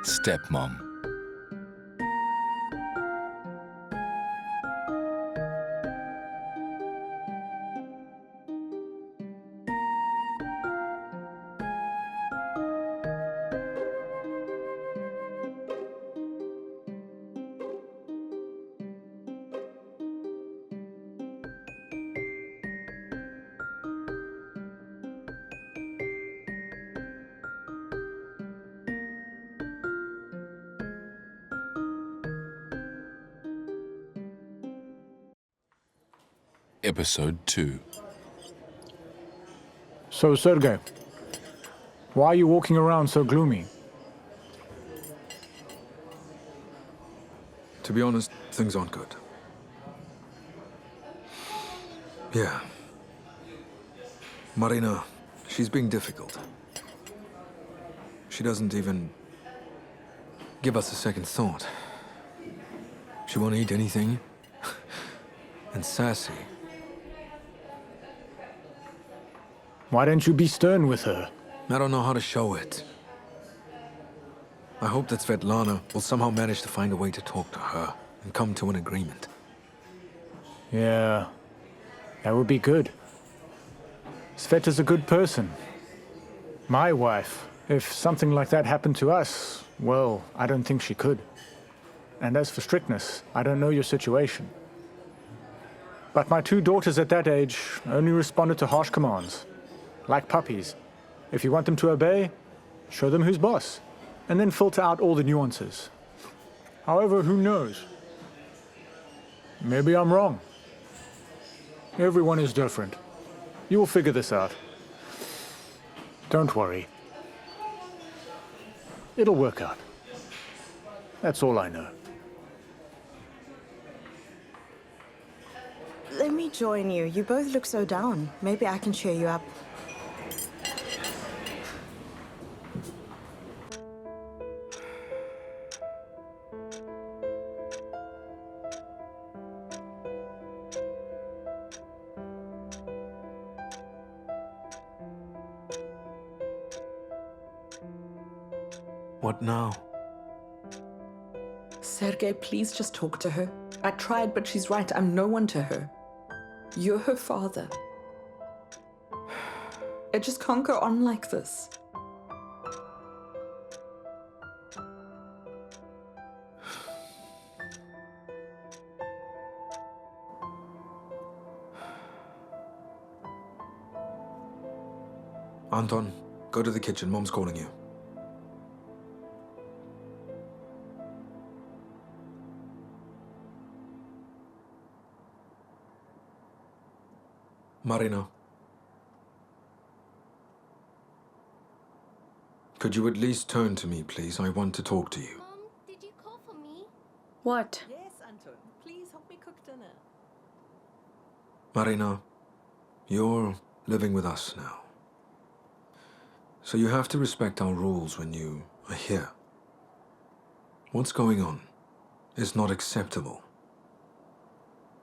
Stepmom. Episode 2. So, Sergei, why are you walking around so gloomy? To be honest, things aren't good. Yeah. Marina, she's being difficult. She doesn't even give us a second thought. She won't eat anything. And sassy. Why don't you be stern with her? I don't know how to show it. I hope that Svetlana will somehow manage to find a way to talk to her and come to an agreement. Yeah, that would be good. Sveta's a good person. My wife, if something like that happened to us, well, I don't think she could. And as for strictness, I don't know your situation. But my 2 daughters at that age only responded to harsh commands. Like puppies. If you want them to obey, show them who's boss. And then filter out all the nuances. However, who knows? Maybe I'm wrong. Everyone is different. You will figure this out. Don't worry. It'll work out. That's all I know. Let me join you. You both look so down. Maybe I can cheer you up. What now? Sergei, please just talk to her. I tried, but she's right. I'm no one to her. You're her father. It just can't go on like this. Anton, go to the kitchen. Mom's calling you. Marina. Could you at least turn to me, please? I want to talk to you. Mom, did you call for me? What? Yes, Anton. Please help me cook dinner. Marina, you're living with us now. So you have to respect our rules when you are here. What's going on is not acceptable.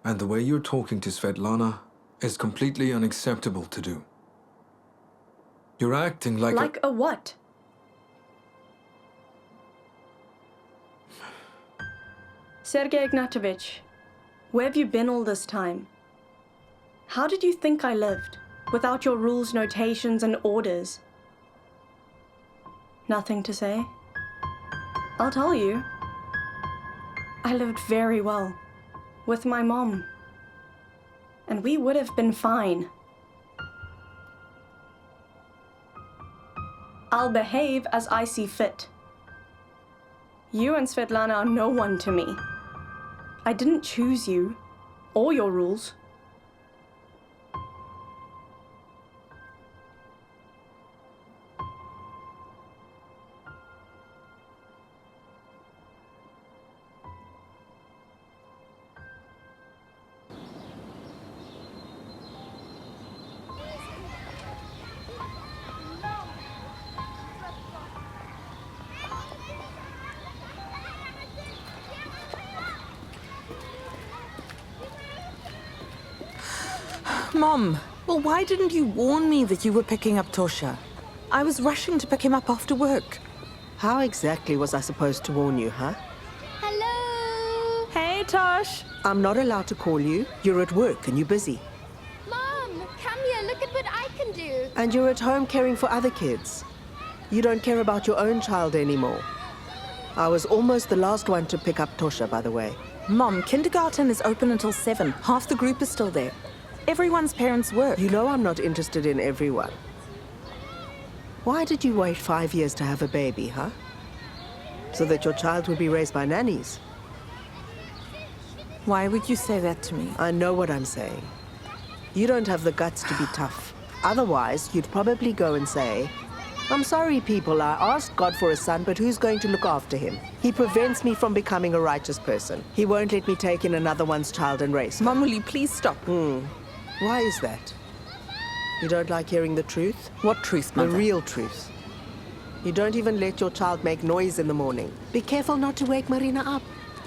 And the way you're talking to Svetlana is completely unacceptable to do. You're acting like Like a what? Sergei Ignatovich, where have you been all this time? How did you think I lived, without your rules, notations, and orders? Nothing to say? I'll tell you. I lived very well, with my mom. And we would have been fine. I'll behave as I see fit. You and Svetlana are no one to me. I didn't choose you, or your rules. Mom, well, why didn't you warn me that you were picking up Tosha? I was rushing to pick him up after work. How exactly was I supposed to warn you, huh? Hello? Hey, Tosh. I'm not allowed to call you. You're at work and you're busy. Mom, come here. Look at what I can do. And you're at home caring for other kids. You don't care about your own child anymore. I was almost the last one to pick up Tosha, by the way. Mom, kindergarten is open until 7. Half the group is still there. Everyone's parents work. You know I'm not interested in everyone. Why did you wait 5 years to have a baby, huh? So that your child would be raised by nannies? Why would you say that to me? I know what I'm saying. You don't have the guts to be tough. Otherwise, you'd probably go and say, I'm sorry, people, I asked God for a son, but who's going to look after him? He prevents me from becoming a righteous person. He won't let me take in another one's child and raise her. Mom, will you please stop? Why is that? You don't like hearing the truth? What truth, The Mother? real truth. You don't even let your child make noise in the morning. Be careful not to wake Marina up.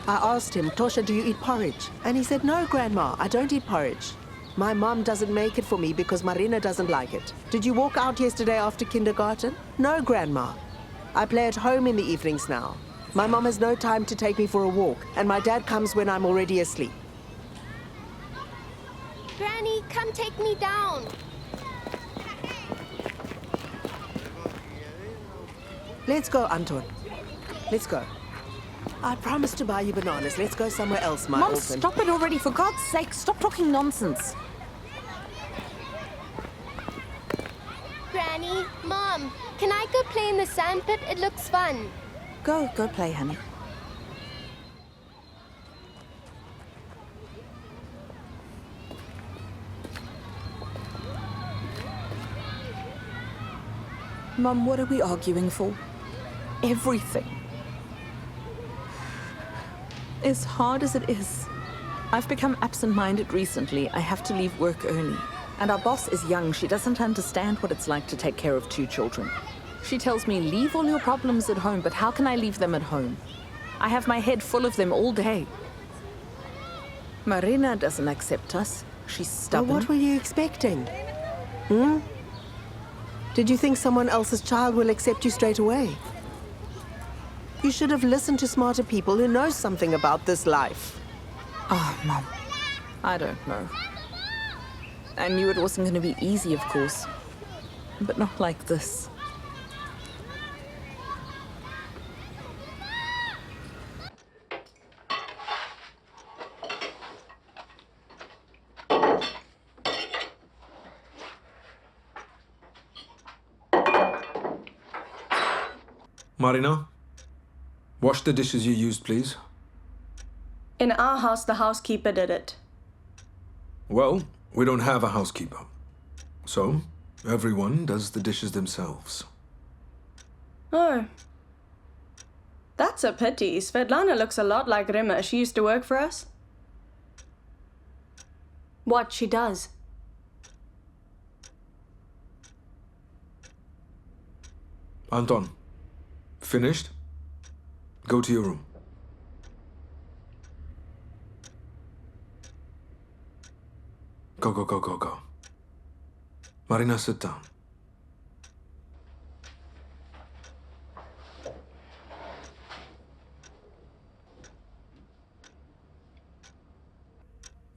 I asked him, Tosha, do you eat porridge? And he said, no, Grandma, I don't eat porridge. My mom doesn't make it for me because Marina doesn't like it. Did you walk out yesterday after kindergarten? No, Grandma. I play at home in the evenings now. My mom has no time to take me for a walk, and my dad comes when I'm already asleep. Granny, come take me down. Let's go, Anton. Let's go. I promised to buy you bananas. Let's go somewhere else, my Mom, orphan. stop it already. For God's sake, stop talking nonsense. Granny, Mom, can I go play in the sandpit? It looks fun. Go play, honey. Mom, what are we arguing for? Everything. As hard as it is, I've become absent-minded recently. I have to leave work early. And our boss is young. She doesn't understand what it's like to take care of 2 children. She tells me, leave all your problems at home, but how can I leave them at home? I have my head full of them all day. Marina doesn't accept us. She's Well, stubborn. what were you expecting? Did you think someone else's child will accept you straight away? You should have listened to smarter people who know something about this life. Oh, Mom. I don't know. I knew it wasn't going to be easy, of course. But not like this. Marina, wash the dishes you used, please. In our house, the housekeeper did it. Well, we don't have a housekeeper. So, everyone does the dishes themselves. Oh. That's a pity. Svetlana looks a lot like Rima. She used to work for us. What she does? Anton, finished? Go to your room. Go. Marina, sit down.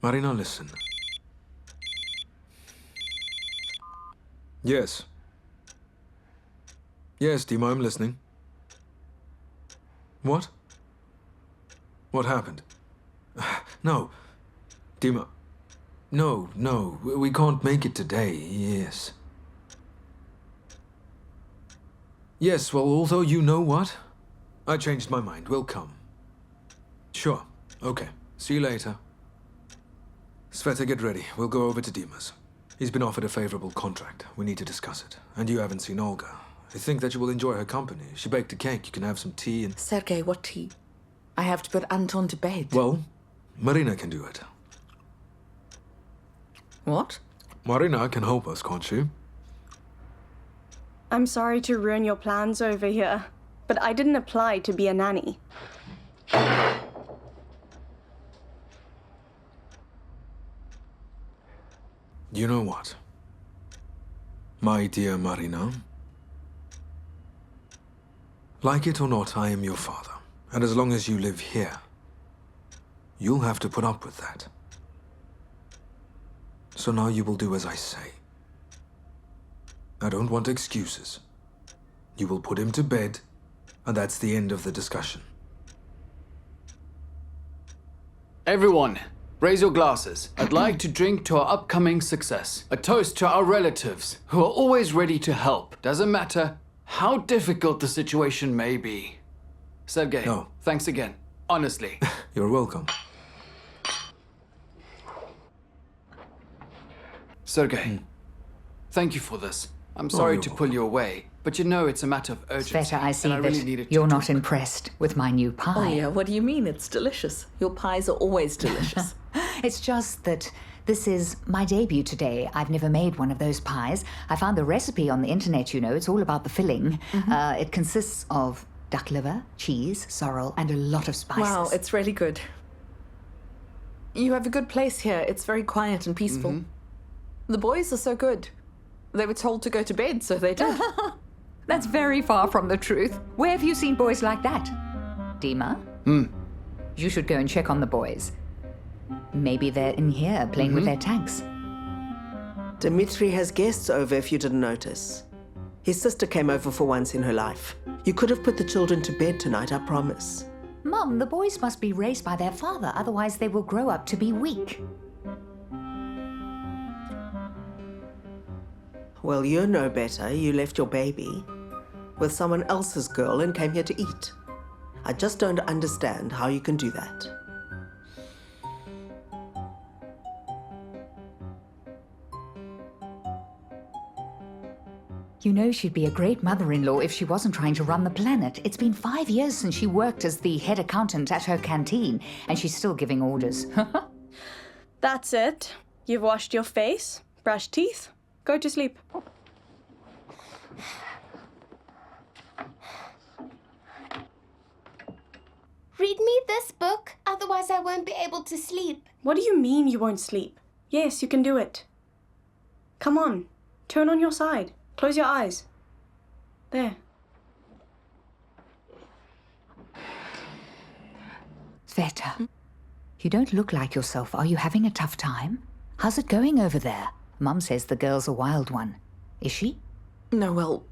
Marina, listen. Yes. Yes, Dima, I'm listening. What? What happened? No. Dima. No. We can't make it today. Yes. Yes, well, although you know what? I changed my mind. We'll come. Sure. Okay. See you later. Sveta, get ready. We'll go over to Dima's. He's been offered a favorable contract. We need to discuss it. And you haven't seen Olga. I think that you will enjoy her company. She baked a cake. You can have some tea and... Sergei, what tea? I have to put Anton to bed. Well, Marina can do it. What? Marina can help us, can't she? I'm sorry to ruin your plans over here, but I didn't apply to be a nanny. You know what? My dear Marina, Like it or not, I am your father. And as long as you live here, you'll have to put up with that. So now you will do as I say. I don't want excuses. You will put him to bed, and that's the end of the discussion. Everyone, raise your glasses. I'd like to drink to our upcoming success. A toast to our relatives, who are always ready to help. Doesn't matter how difficult the situation may be. Sergei, No. thanks again. Honestly. You're welcome. Sergei, thank you for this. I'm sorry you're to pull you away, but you know it's a matter of urgency. Sveta, I see and I really that needed to you're not talk. impressed with my new pie. Oh, yeah, what do you mean? It's delicious. Your pies are always delicious. It's just that this is my debut today. I've never made one of those pies. I found the recipe on the internet, you know. It's all about the filling. It consists of duck liver, cheese, sorrel, and a lot of spices. Wow, it's really good. You have a good place here. It's very quiet and peaceful. The boys are so good. They were told to go to bed, so they did. That's very far from the truth. Where have you seen boys like that? Dima? You should go and check on the boys. Maybe they're in here playing with their tanks. Dmitri has guests over if you didn't notice. His sister came over for once in her life. You could have put the children to bed tonight, I promise. Mum, the boys must be raised by their father, otherwise they will grow up to be weak. Well, you know better. You left your baby with someone else's girl and came here to eat. I just don't understand how you can do that. You know she'd be a great mother-in-law if she wasn't trying to run the planet. It's been 5 years since she worked as the head accountant at her canteen, and she's still giving orders. That's it. You've washed your face, brushed teeth. Go to sleep. Read me this book, otherwise I won't be able to sleep. What do you mean you won't sleep? Yes, you can do it. Come on. Turn on your side. Close your eyes. There. Sveta, you don't look like yourself. Are you having a tough time? How's it going over there? Mum says the girl's a wild one. Is she? No, well,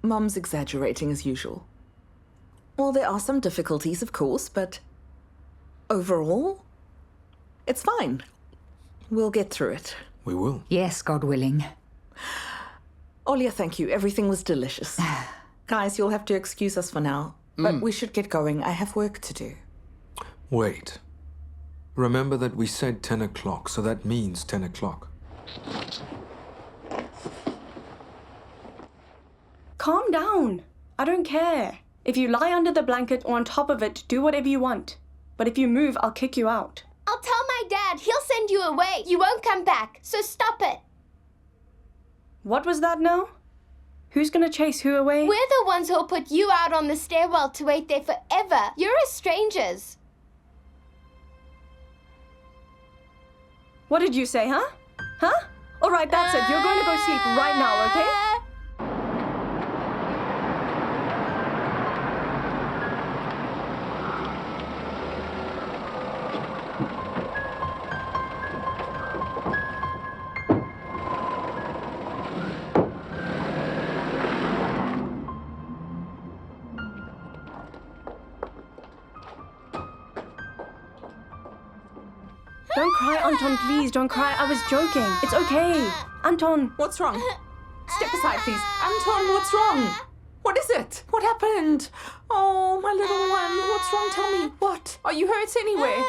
Mum's exaggerating as usual. Well, there are some difficulties, of course, but overall, it's fine. We'll get through it. We will. Yes, God willing. Olia, thank you. Everything was delicious. Guys, you'll have to excuse us for now, but we should get going. I have work to do. Wait. Remember that we said 10 o'clock, so that means 10 o'clock. Calm down. I don't care. If you lie under the blanket or on top of it, do whatever you want. But if you move, I'll kick you out. I'll tell my dad. He'll send you away. You won't come back, so stop it. What was that now? Who's gonna chase who away? We're the ones who'll put you out on the stairwell to wait there forever. You're as strangers. What did you say, huh? Huh? All right, that's it. You're going to go sleep right now, okay? Don't cry, Anton, please. Don't cry. I was joking. It's okay. Anton. What's wrong? Step aside, please. Anton, what's wrong? What is it? What happened? Oh, my little one. What's wrong? Tell me. What? Are you hurt anyway?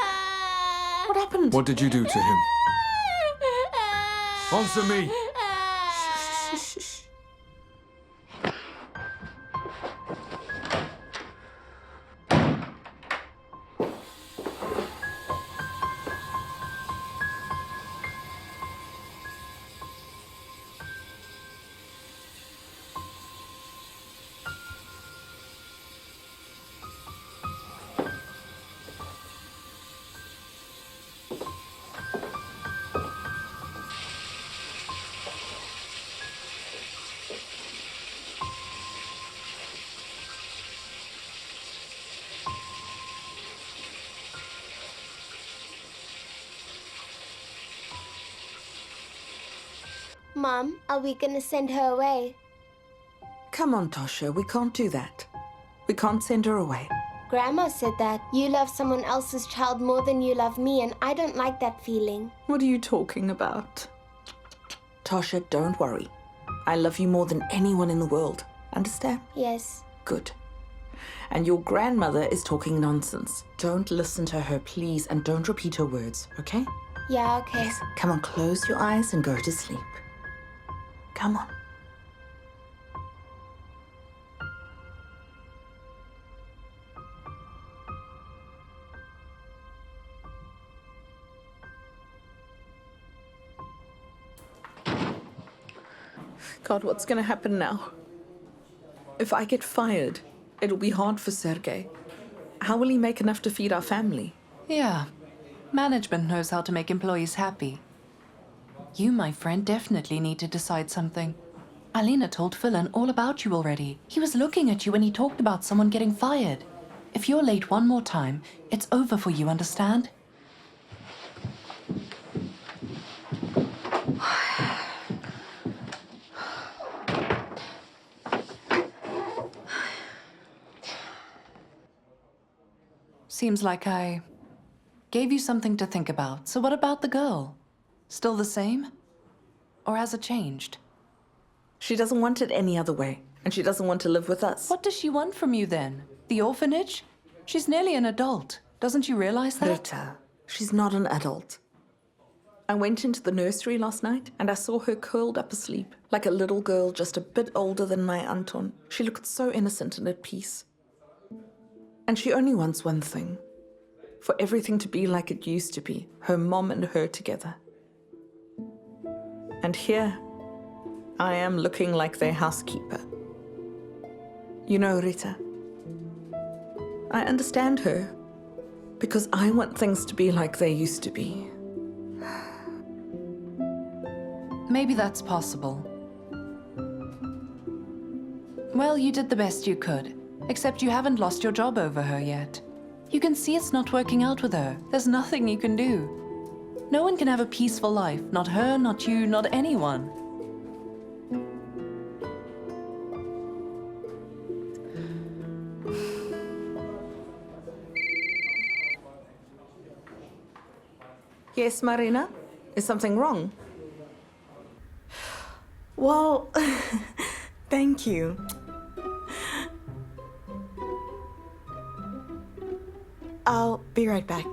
What happened? What did you do to him? Answer me! Mom, are we gonna send her away? Come on, Tosha, we can't do that. We can't send her away. Grandma said that you love someone else's child more than you love me, and I don't like that feeling. What are you talking about? Tosha, don't worry. I love you more than anyone in the world. Understand? Yes. Good. And your grandmother is talking nonsense. Don't listen to her, please, and don't repeat her words, okay? Yeah, okay. Yes. Come on, close your eyes and go to sleep. Come on. God, what's gonna happen now? If I get fired, it'll be hard for Sergei. How will he make enough to feed our family? Yeah. Management knows how to make employees happy. You, my friend, definitely need to decide something. Alina told Philin all about you already. He was looking at you when he talked about someone getting fired. If you're late one more time, it's over for you, understand? Seems like I gave you something to think about. So what about the girl? Still the same? Or has it changed? She doesn't want it any other way, and she doesn't want to live with us. What does she want from you then? The orphanage? She's nearly an adult. Doesn't you realize that? Rita, she's not an adult. I went into the nursery last night and I saw her curled up asleep, like a little girl just a bit older than my Anton. She looked so innocent and at peace. And she only wants one thing. For everything to be like it used to be, her mom and her together. And here, I am looking like their housekeeper. You know, Rita, I understand her because I want things to be like they used to be. Maybe that's possible. Well, you did the best you could, except you haven't lost your job over her yet. You can see it's not working out with her. There's nothing you can do. No one can have a peaceful life. Not her, not you, not anyone. Yes, Marina? Is something wrong? Well, thank you. I'll be right back.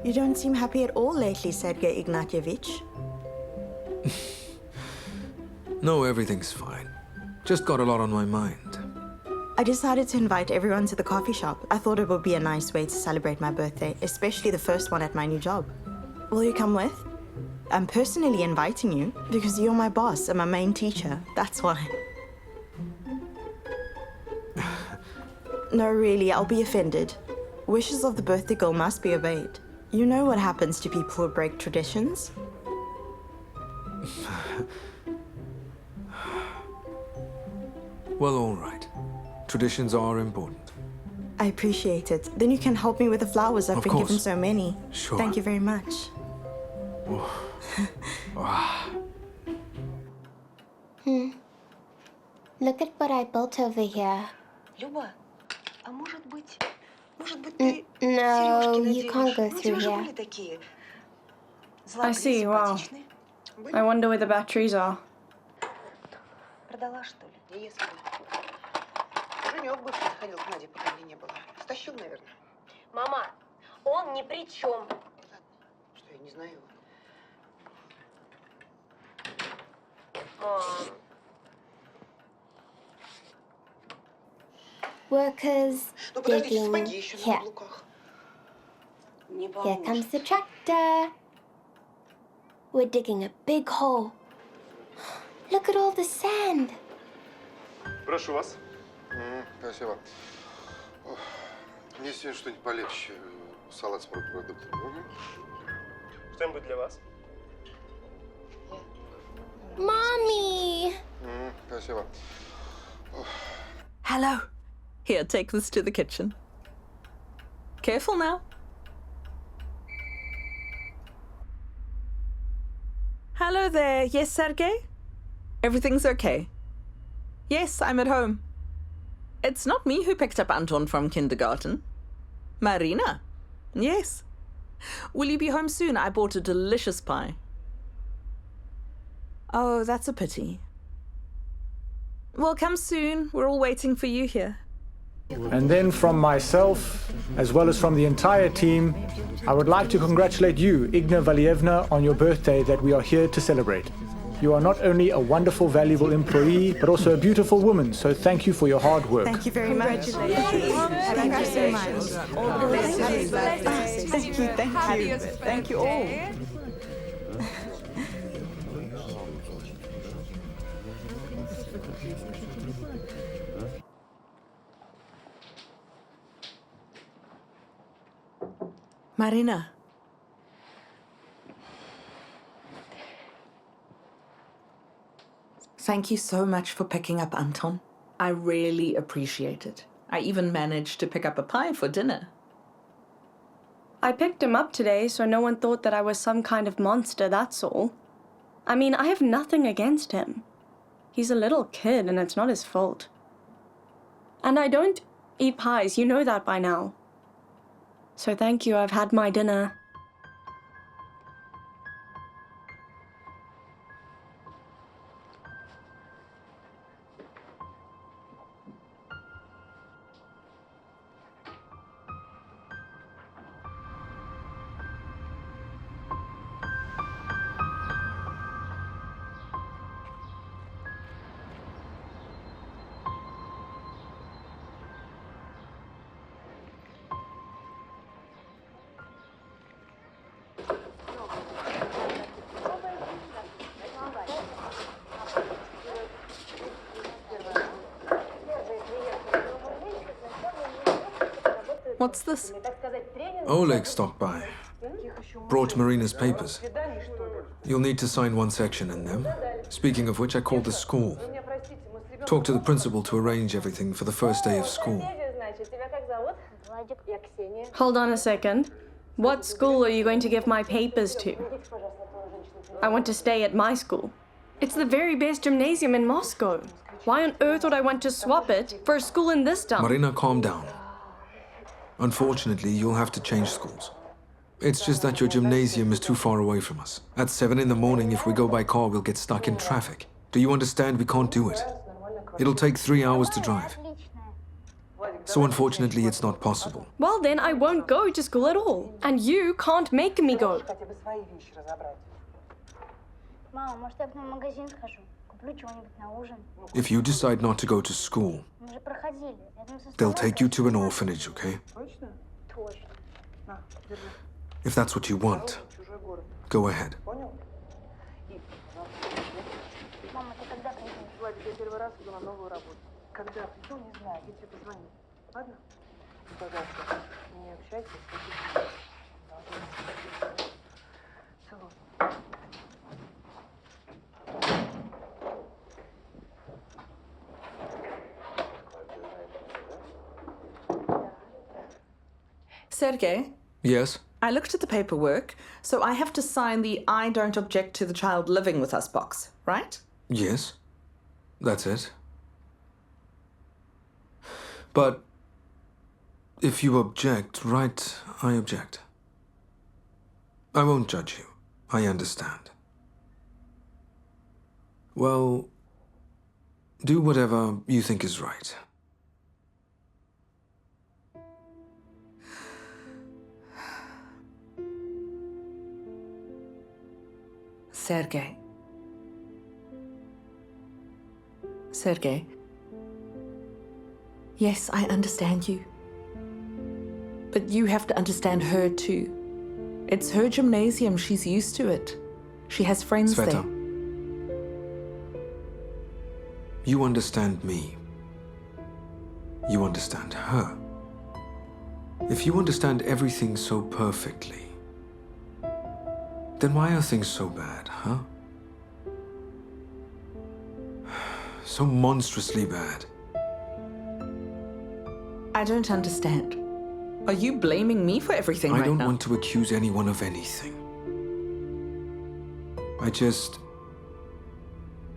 You don't seem happy at all lately, Sergei Ignatievich. No, everything's fine. Just got a lot on my mind. I decided to invite everyone to the coffee shop. I thought it would be a nice way to celebrate my birthday, especially the first one at my new job. Will you come with? I'm personally inviting you because you're my boss and my main teacher. That's why. No, really, I'll be offended. Wishes of the birthday girl must be obeyed. You know what happens to people who break traditions? Well, all right. Traditions are important. I appreciate it. Then you can help me with the flowers. I've been given so many. Sure. Thank you very much. Look at what I built over here. Люба, а может быть ты No, сережки you can't go наденешь? У through тебя же here. были такие. I see, wow. Симпатичные. I wonder where the batteries are. Продала, что ли? Не если бы. Женек бывший сходил к Наде, пока меня не было. Стащил, наверное. Мама, он ни при чем. Ладно, что я не знаю его. Мам. Workers Ну подождите, digging сапоги еще на here. каблуках. Не Here comes the tractor. We're digging a big hole. Look at all the sand. Прошу вас. Спасибо. Мне сегодня что-нибудь полегче. Салат с морепродуктами. Что-нибудь для вас? Mommy! Спасибо. Hello. Here, take this to the kitchen. Careful now. Hello there. Yes, Sergei? Everything's okay. Yes, I'm at home. It's not me who picked up Anton from kindergarten. Marina. Yes. Will you be home soon? I bought a delicious pie. Oh, that's a pity. Well, come soon. We're all waiting for you here. And then from myself, as well as from the entire team, I would like to congratulate you, Igna Valievna, on your birthday that we are here to celebrate. You are not only a wonderful, valuable employee, but also a beautiful woman, so thank you for your hard work. Thank you very much. Thank you so much. Thank you. Thank you all. Marina. Thank you so much for picking up Anton. I really appreciate it. I even managed to pick up a pie for dinner. I picked him up today so no one thought that I was some kind of monster, that's all. I mean, I have nothing against him. He's a little kid and it's not his fault. And I don't eat pies, you know that by now. So thank you, I've had my dinner. What's this? Oleg stopped by. Brought Marina's papers. You'll need to sign one section in them. Speaking of which, I called the school. Talked to the principal to arrange everything for the first day of school. Hold on a second. What school are you going to give my papers to? I want to stay at my school. It's the very best gymnasium in Moscow. Why on earth would I want to swap it for a school in this dump? Marina, calm down. Unfortunately, you'll have to change schools. It's just that your gymnasium is too far away from us. At 7 in the morning, if we go by car, we'll get stuck in traffic. Do you understand? We can't do it. It'll take 3 hours to drive. So unfortunately, it's not possible. Well, then I won't go to school at all. And you can't make me go. If you decide not to go to school, they'll take you to an orphanage, okay? If that's what you want, go ahead. Sergei? Yes? I looked at the paperwork, so I have to sign the I don't object to the child living with us box, right? Yes. That's it. But if you object, right, I object. I won't judge you. I understand. Well, do whatever you think is right. Sergei. Sergei. Yes, I understand you. But you have to understand her too. It's her gymnasium, she's used to it. She has friends Sveta, there. you understand me. You understand her. If you understand everything so perfectly, then why are things so bad, huh? So monstrously bad. I don't understand. Are you blaming me for everything right now? I don't want to accuse anyone of anything. I just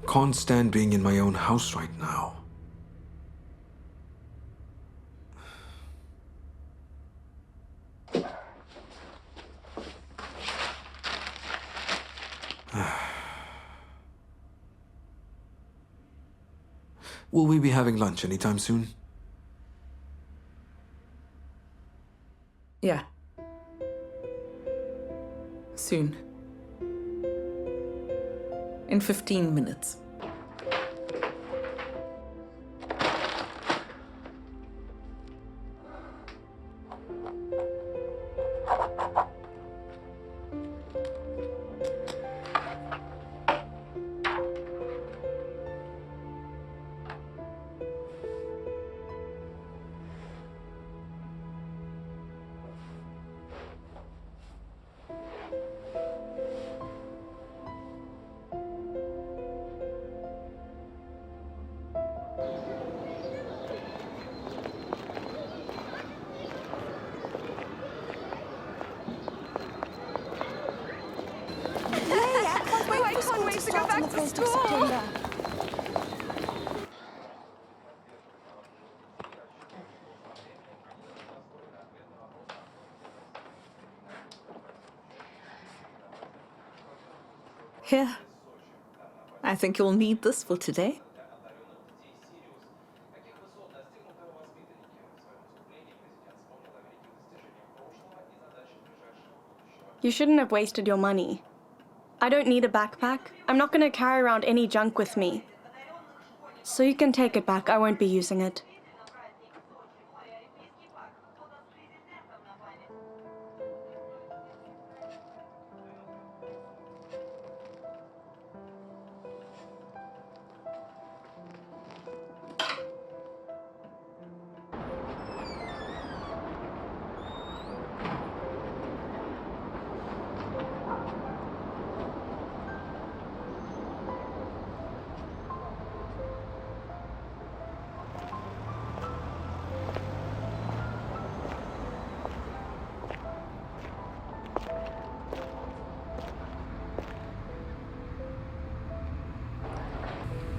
can't stand being in my own house right now. Will we be having lunch anytime soon? Yeah. Soon. In 15 minutes. Here. I think you'll need this for today. You shouldn't have wasted your money. I don't need a backpack. I'm not going to carry around any junk with me. So you can take it back. I won't be using it.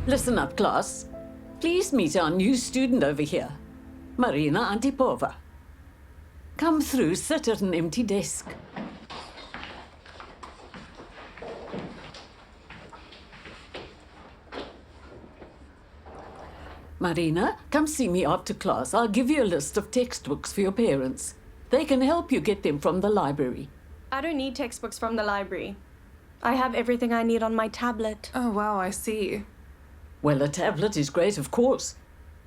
Listen up, class. Please meet our new student over here, Marina Antipova. Come through, sit at an empty desk. Marina, come see me after class. I'll give you a list of textbooks for your parents. They can help you get them from the library. I don't need textbooks from the library. I have everything I need on my tablet. Oh, wow, I see. Well, a tablet is great, of course.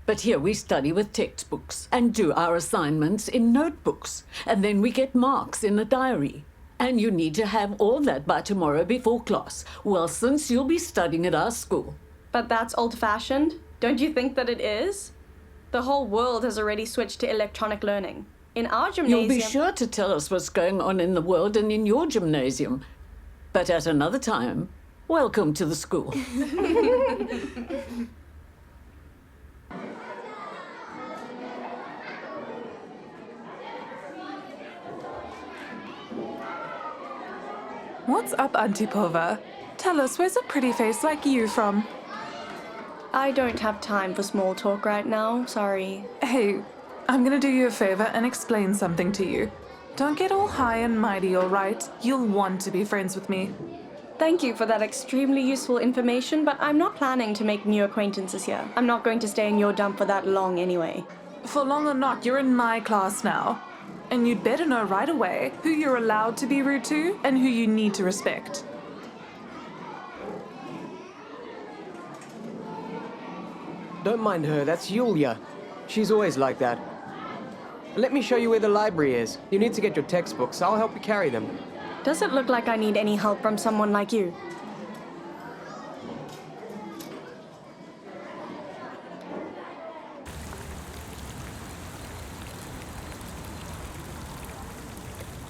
But here we study with textbooks and do our assignments in notebooks. And then we get marks in a diary. And you need to have all that by tomorrow before class. Well, since you'll be studying at our school. But that's old-fashioned. Don't you think that it is? The whole world has already switched to electronic learning. In our gymnasium... You'll be sure to tell us what's going on in the world and in your gymnasium. But at another time, welcome to the school. What's up, Antipova? Tell us, where's a pretty face like you from? I don't have time for small talk right now, sorry. Hey, I'm gonna do you a favor and explain something to you. Don't get all high and mighty, all right? You'll want to be friends with me. Thank you for that extremely useful information, but I'm not planning to make new acquaintances here. I'm not going to stay in your dump for that long anyway. For long or not, you're in my class now. And you'd better know right away who you're allowed to be rude to and who you need to respect. Don't mind her, that's Yulia. She's always like that. Let me show you where the library is. You need to get your textbooks. I'll help you carry them. Does it look like I need any help from someone like you?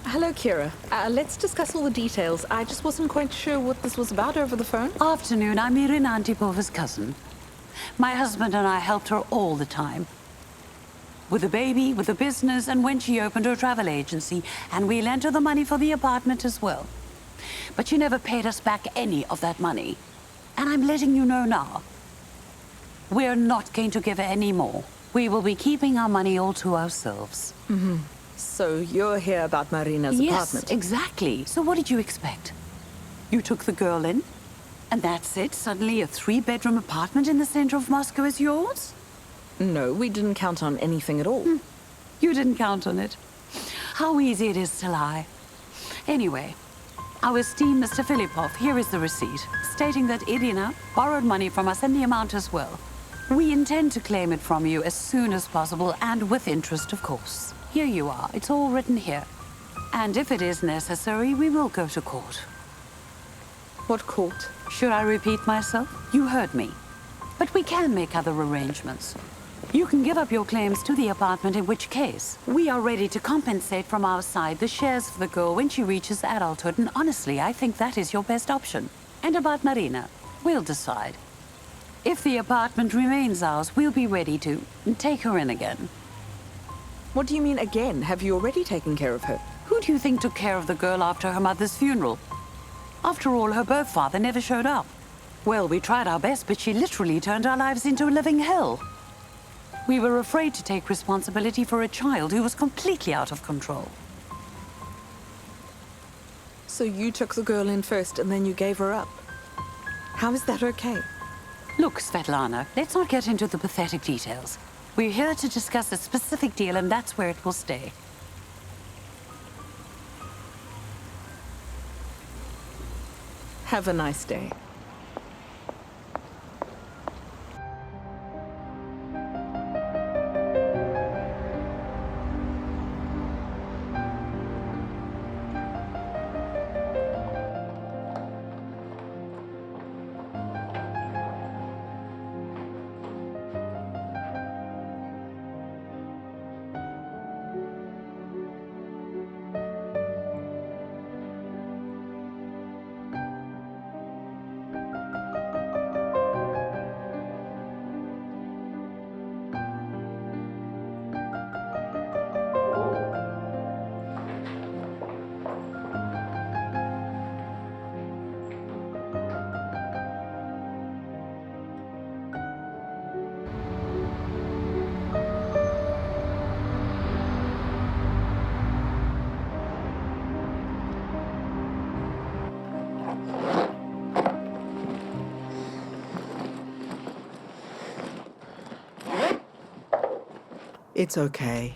Hello, Kira. Let's discuss all the details. I just wasn't quite sure what this was about over the phone. Afternoon, I'm Marina Antipova's cousin. My husband and I helped her all the time. With the baby, with the business, and when she opened her travel agency, and we lent her the money for the apartment as well. But she never paid us back any of that money. And I'm letting you know now. We're not going to give her any more. We will be keeping our money all to ourselves. Mm-hmm. So you're here about Marina's apartment? Yes, exactly. So what did you expect? You took the girl in, and that's it? Suddenly a 3-bedroom apartment in the center of Moscow is yours? No, we didn't count on anything at all. You didn't count on it. How easy it is to lie. Anyway, our esteemed Mr. Filippov, here is the receipt, stating that Irina borrowed money from us and the amount as well. We intend to claim it from you as soon as possible, and with interest, of course. Here you are. It's all written here. And if it is necessary, we will go to court. What court? Should I repeat myself? You heard me. But we can make other arrangements. You can give up your claims to the apartment, in which case we are ready to compensate from our side the shares for the girl when she reaches adulthood, and honestly, I think that is your best option. And about Marina, we'll decide. If the apartment remains ours, we'll be ready to take her in again. What do you mean again? Have you already taken care of her? Who do you think took care of the girl after her mother's funeral? After all, her birth father never showed up. Well, we tried our best, but she literally turned our lives into a living hell. We were afraid to take responsibility for a child who was completely out of control. So you took the girl in first and then you gave her up? How is that okay? Look, Svetlana, let's not get into the pathetic details. We're here to discuss a specific deal, and that's where it will stay. Have a nice day. It's okay.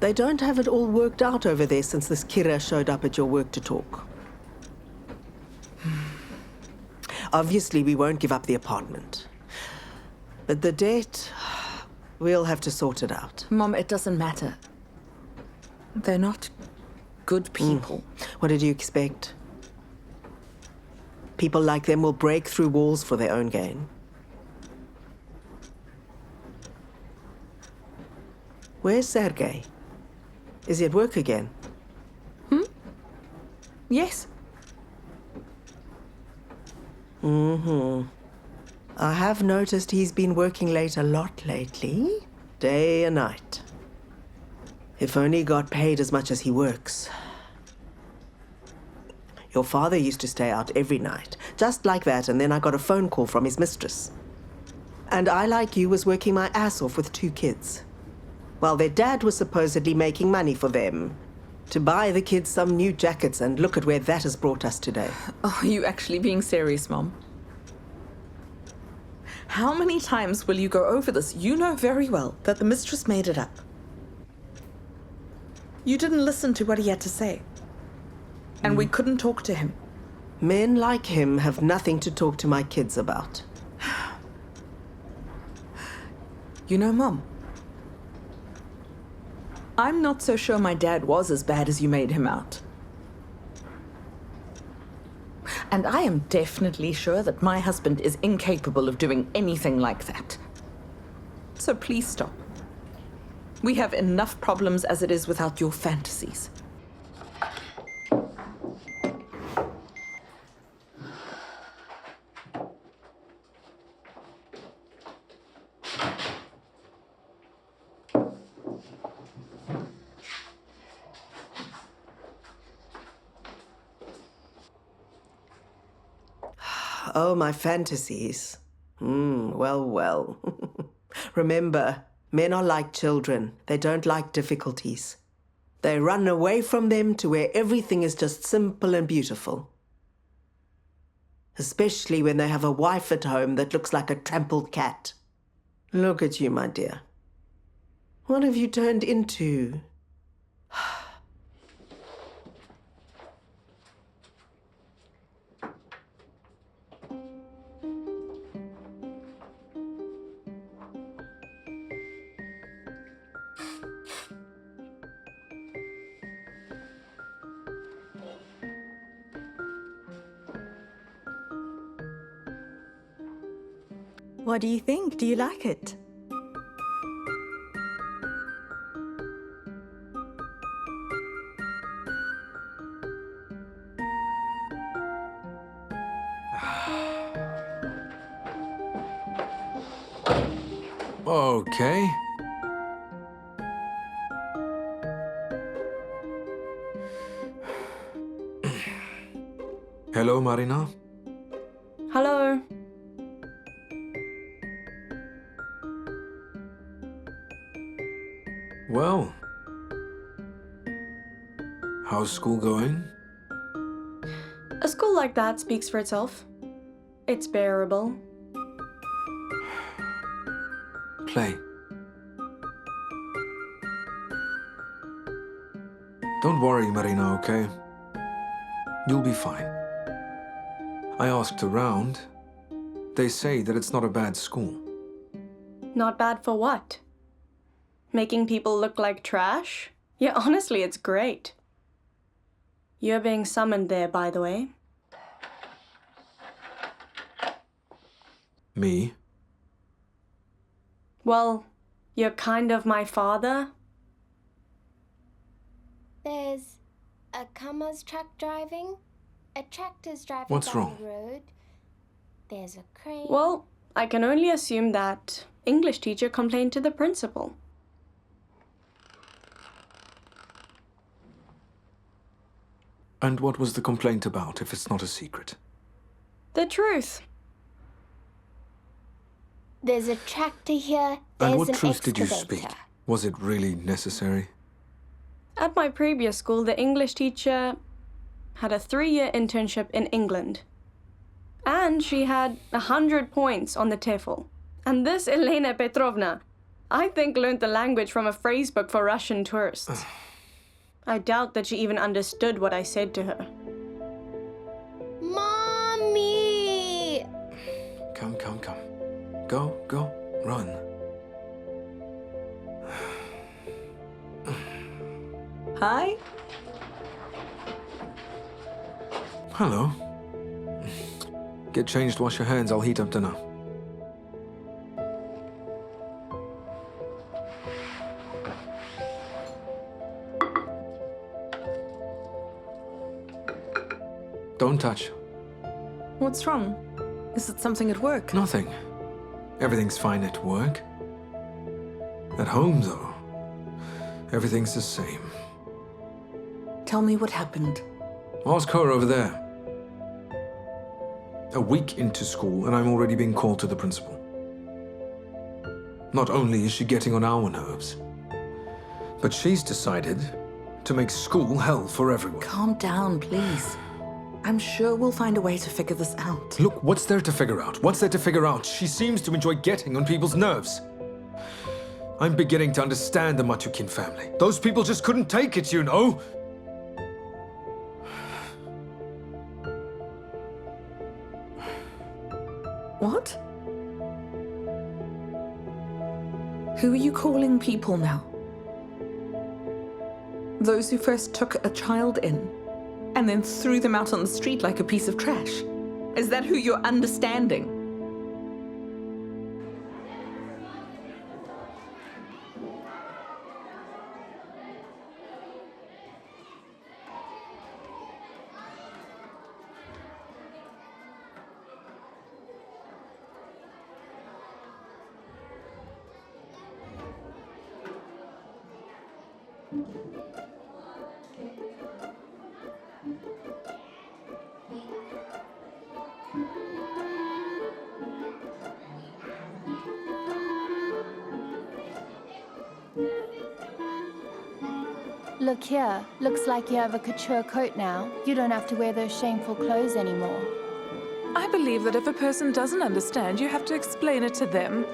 They don't have it all worked out over there since this Kira showed up at your work to talk. Obviously, we won't give up the apartment. But the debt, we'll have to sort it out. Mom, it doesn't matter. They're not good people. What did you expect? People like them will break through walls for their own gain. Where's Sergei? Is he at work again? Yes. I have noticed he's been working late a lot lately, day and night. If only he got paid as much as he works. Your father used to stay out every night, just like that, and then I got a phone call from his mistress. And I, like you, was working my ass off with 2 kids. While their dad was supposedly making money for them to buy the kids some new jackets, and look at where that has brought us today. Are you actually being serious, Mom? How many times will you go over this? You know very well that the mistress made it up. You didn't listen to what he had to say. And we couldn't talk to him. Men like him have nothing to talk to my kids about. You know, Mom, I'm not so sure my dad was as bad as you made him out. And I am definitely sure that my husband is incapable of doing anything like that. So please stop. We have enough problems as it is without your fantasies. Oh, my fantasies. Well. Remember, men are like children. They don't like difficulties. They run away from them to where everything is just simple and beautiful. Especially when they have a wife at home that looks like a trampled cat. Look at you, my dear. What have you turned into? What do you think? Do you like it? Okay. Hello, Marina. Hello. Well, how's school going? A school like that speaks for itself. It's bearable. Play. Don't worry, Marina, okay? You'll be fine. I asked around. They say that it's not a bad school. Not bad for what? Making people look like trash? Yeah, honestly, it's great. You're being summoned there, by the way. Me? Well, you're kind of my father. There's a Kamaz truck driving, a tractor's driving What's down wrong? the road. There's a crane. Well, I can only assume that English teacher complained to the principal. And what was the complaint about, if it's not a secret? The truth. There's a tractor here. There's And what an truth did you excavator. speak? Was it really necessary? At my previous school, the English teacher had a 3-year internship in England. And she had 100 points on the TEFL. And this Elena Petrovna, I think, learned the language from a phrase book for Russian tourists. I doubt that she even understood what I said to her. Mommy! Come. Go, run. Hi. Hello. Get changed, wash your hands, I'll heat up dinner. Don't touch. What's wrong? Is it something at work? Nothing. Everything's fine at work. At home, though, everything's the same. Tell me what happened. Ask her over there. A week into school, and I'm already being called to the principal. Not only is she getting on our nerves, but she's decided to make school hell for everyone. Calm down, please. I'm sure we'll find a way to figure this out. Look, what's there to figure out? What's there to figure out? She seems to enjoy getting on people's nerves. I'm beginning to understand the Matukin family. Those people just couldn't take it, you know? What? Who are you calling people now? Those who first took a child in and then threw them out on the street like a piece of trash? Is that who you're understanding? Look here, looks like you have a couture coat now. You don't have to wear those shameful clothes anymore. I believe that if a person doesn't understand, you have to explain it to them.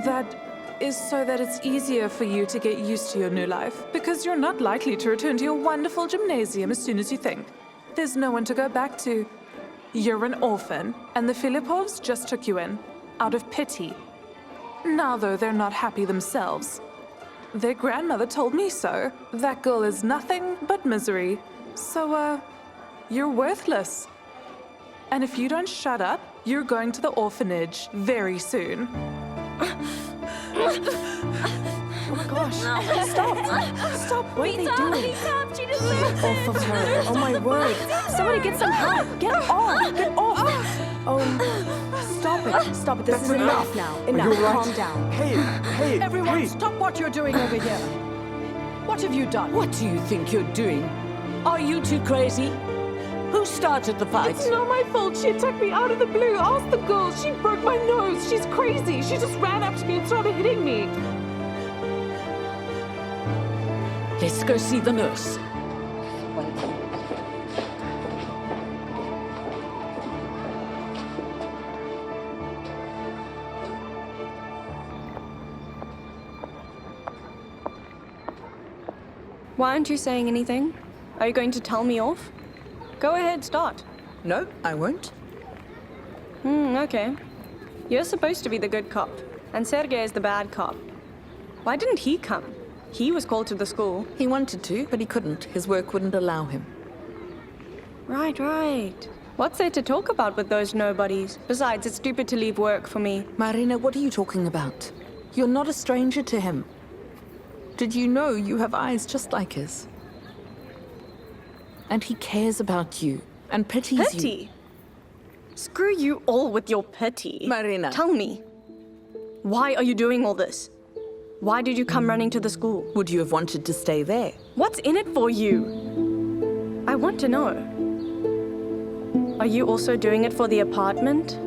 That is so that it's easier for you to get used to your new life, because you're not likely to return to your wonderful gymnasium as soon as you think. There's no one to go back to. You're an orphan, and the Filippovs just took you in, out of pity. Now, though, they're not happy themselves. Their grandmother told me so. That girl is nothing but misery. So, you're worthless. And if you don't shut up, you're going to the orphanage very soon. Oh my gosh. Stop. Stop. What are they doing? She deserves Off of her. Oh my word. Somebody get some help. Get off. Get off. Oh, stop it. Stop it. This is enough now. Enough. Calm down. Hey, Everyone, stop what you're doing over here. What have you done? What do you think you're doing? Are you two crazy? Who started the fight? It's not my fault. She attacked me out of the blue. Ask the girl. She broke my nose. She's crazy. She just ran up to me and started hitting me. Let's go see the nurse. Why aren't you saying anything? Are you going to tell me off? Go ahead, start. No, I won't. Okay. You're supposed to be the good cop, and Sergei is the bad cop. Why didn't he come? He was called to the school. He wanted to, but he couldn't. His work wouldn't allow him. Right. What's there to talk about with those nobodies? Besides, it's stupid to leave work for me. Marina, what are you talking about? You're not a stranger to him. Did you know you have eyes just like his? And he cares about you and pities you. Pity? Screw you all with your pity. Marina. Tell me, why are you doing all this? Why did you come running to the school? Would you have wanted to stay there? What's in it for you? I want to know. Are you also doing it for the apartment?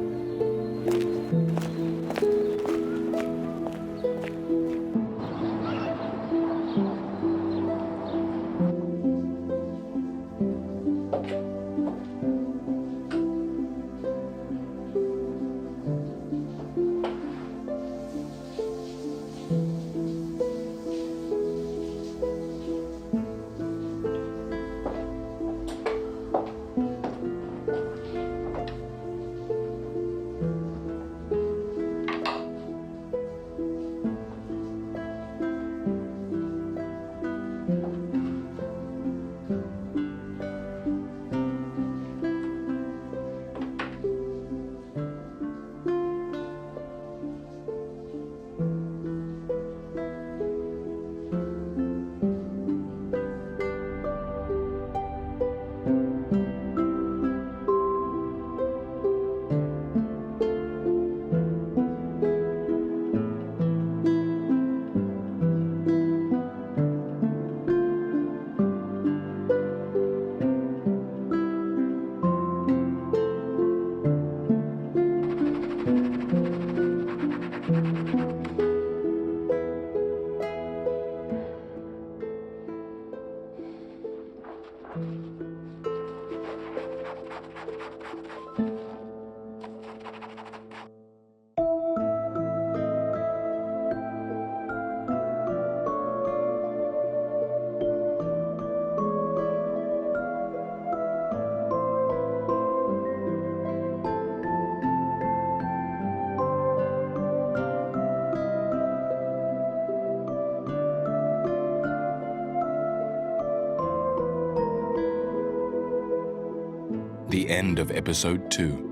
The end of episode 2.